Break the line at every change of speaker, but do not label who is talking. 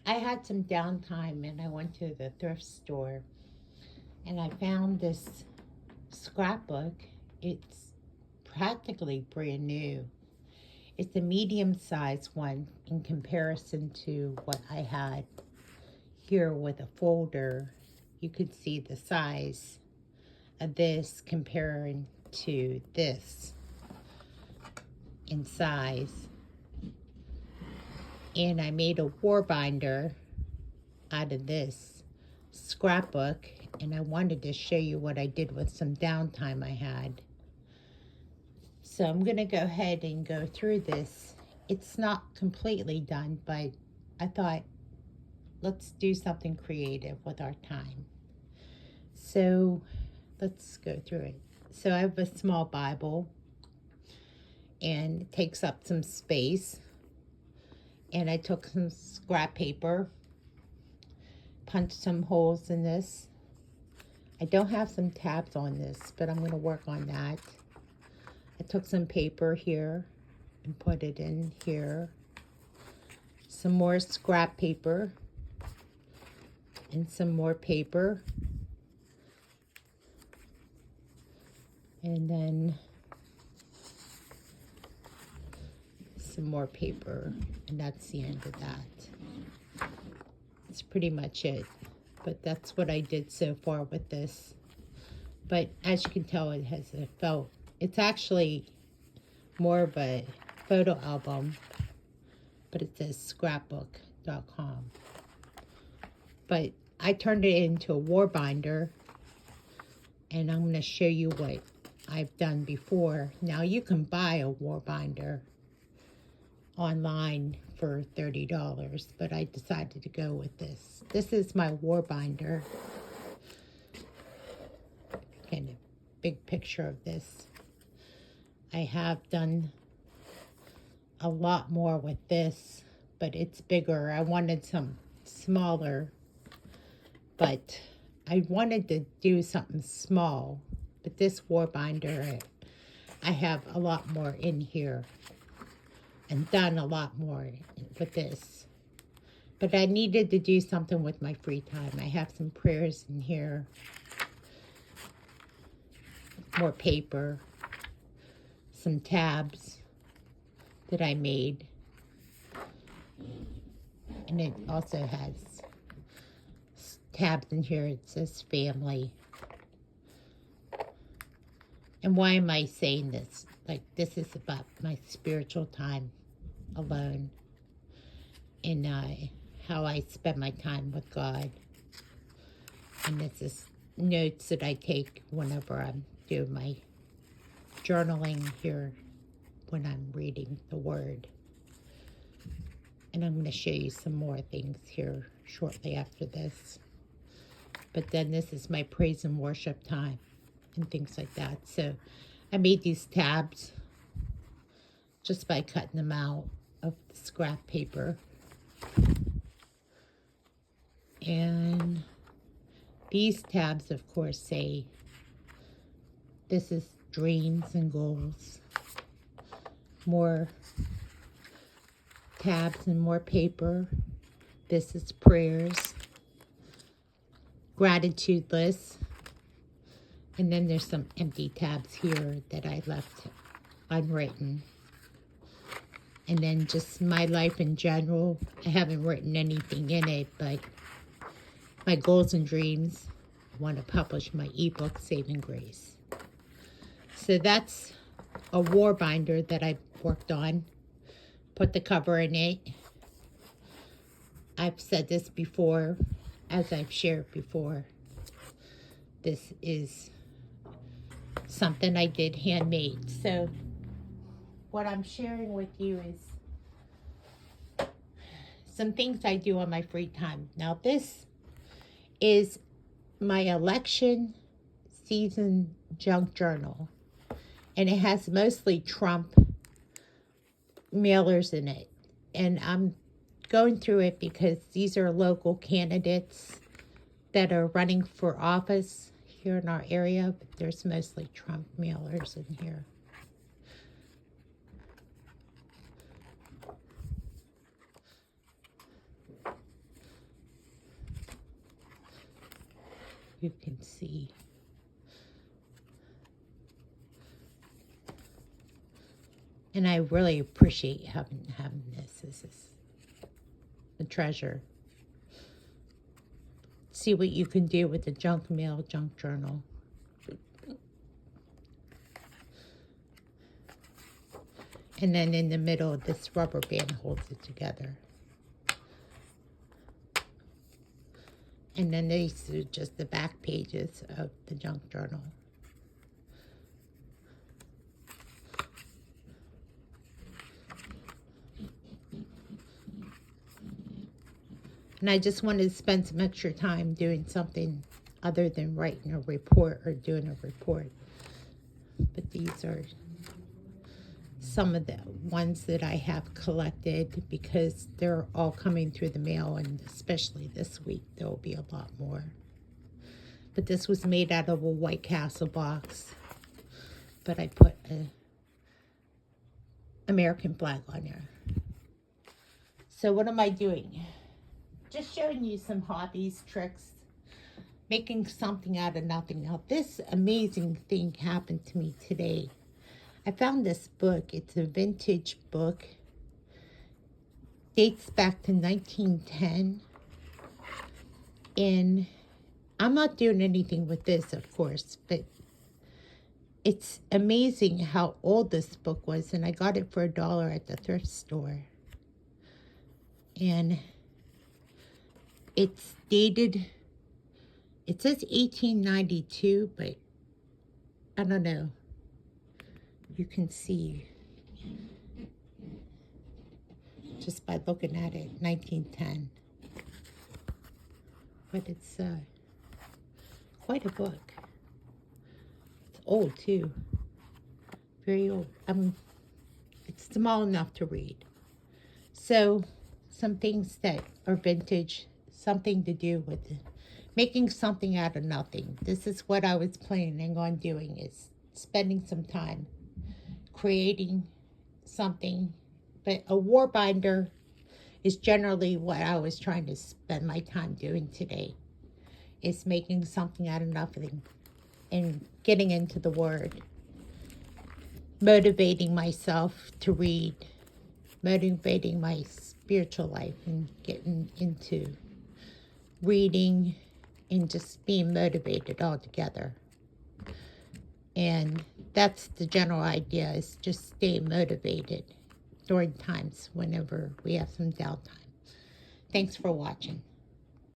I had some downtime and I went to the thrift store and I found this scrapbook. It's practically brand new. It's a medium sized one in comparison to what I had here with a folder. You could see the size of this comparing to this in size. And I made a war binder out of this scrapbook, and I wanted to show you what I did with some downtime I had. So I'm going to go ahead and go through this. It's not completely done, but I thought let's do something creative with our time. So let's go through it. So I have a small Bible and it takes up some space. And I took some scrap paper, punched some holes in this. I don't have some tabs on this, but I'm going to work on that. I took some paper here and put it in here. Some more scrap paper and some more paper. And then some more paper, and that's the end of that. That's pretty much it, but that's what I did so far with this. But as you can tell, it has a felt. It's actually more of a photo album, but it says scrapbook.com. But I turned it into a war binder, and I'm going to show you what I've done before. Now you can buy a war binder online for $30, but I decided to go with this. This is my war binder. And a big picture of this. I have done a lot more with this, but it's bigger. I wanted some smaller, but I wanted to do something small. But this war binder, I have a lot more in here and done a lot more with this. But I needed to do something with my free time. I have some prayers in here, more paper, some tabs that I made. And it also has tabs in here. It says family. And why am I saying this? Like, this is about my spiritual time alone and how I spend my time with God. And this is notes that I take whenever I'm doing my journaling here when I'm reading the Word. And I'm going to show you some more things here shortly after this. But then this is my praise and worship time and things like that. So I made these tabs just by cutting them out of the scrap paper. And these tabs, of course, say this is dreams and goals. More tabs and more paper. This is prayers, gratitude lists. And then there's some empty tabs here that I left unwritten. And then just my life in general. I haven't written anything in it, but my goals and dreams. I want to publish my ebook, Saving Grace. So that's a war binder that I worked on. Put the cover in it. I've said this before, as I've shared before. This is something I did handmade. So what I'm sharing with you is some things I do on my free time. Now this is my election season junk journal. And it has mostly Trump mailers in it. And I'm going through it because these are local candidates that are running for office here in our area, but there's mostly Trump mailers in here. you can see. And I really appreciate having this. This is a treasure. See what you can do with the junk mail, junk journal. And then in the middle, this rubber band holds it together. And then these are just the back pages of the junk journal. And I just wanted to spend some extra time doing something other than writing a report or doing a report. But these are some of the ones that I have collected because they're all coming through the mail, and especially this week there will be a lot more. But this was made out of a White Castle box, but I put an American flag on there. So what am I doing? Just showing you some hobbies, tricks, making something out of nothing. Now this amazing thing happened to me today. I found this book. It's a vintage book. Dates back to 1910. And I'm not doing anything with this, of course, but it's amazing how old this book was. And I got it for $1 at the thrift store. And it's dated, it says 1892, but I don't know. You can see just by looking at it, 1910. But it's quite a book. It's old too, very old. It's small enough to read. So some things that are vintage, something to do with making something out of nothing. This is what I was planning on doing, is spending some time creating something. But a war binder is generally what I was trying to spend my time doing today, is making something out of nothing and getting into the Word, motivating myself to read, motivating my spiritual life, and getting into reading and just being motivated all together. And that's the general idea, is just stay motivated during times whenever we have some downtime. Thanks for watching.